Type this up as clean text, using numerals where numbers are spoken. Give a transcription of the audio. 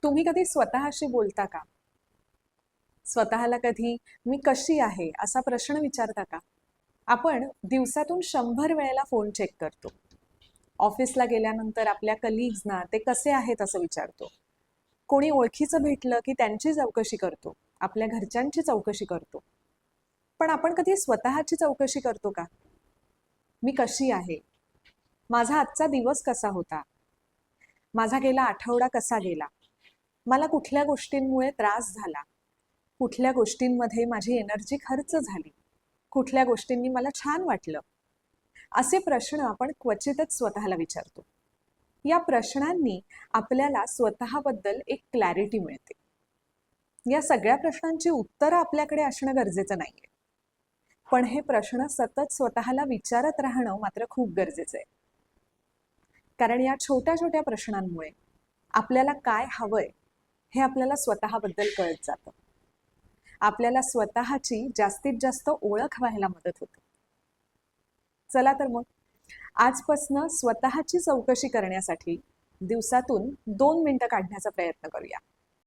तुम्ही कधी स्वतःशी बोलता का? स्वतःला कधी मी कशी आहे असा प्रश्न विचारता का? आपण दिवसातून 100 वेळेला फोन चेक करतो. ऑफिसला गेल्यानंतर आपल्या कलीग्सना ते कसे आहेत असं विचारतो. कोणी ओळखीचं भेटलं की त्यांची चौकशी करतो. आपल्या घरच्यांची चौकशी करतो. पण आपण कधी स्वतःची चौकशी करतो का? मी कशी आहे? माझा आजचा दिवस कसा होता? माझा गेला आठवडा कसा गेला? मला कुठल्या गोष्टींमुळे त्रास झाला? कुठल्या गोष्टींमध्ये माझी एनर्जी खर्च झाली? कुठल्या गोष्टींनी मला छान वाटलं? असे प्रश्न आपण क्वचितच स्वतःला विचारतो. या प्रश्नांनी आपल्याला स्वतःबद्दल एक क्लॅरिटी मिळते. या सगळ्या प्रश्नांची उत्तरं आपल्याकडे असणं गरजेचं नाहीये. पण हे प्रश्न सतत स्वतःला विचारत राहणं मात्र खूप गरजेचं आहे. कारण या छोट्या छोट्या प्रश्नांमुळे आपल्याला काय हवंय हे आपल्याला स्वतःबद्दल कळत जातं. आपल्याला स्वतःची जास्तीत जास्त ओळख व्हायला मदत होते. चला तर मग आजपासनं स्वतःची चौकशी करण्यासाठी दिवसातून 2 मिनिटं काढण्याचा प्रयत्न करूया.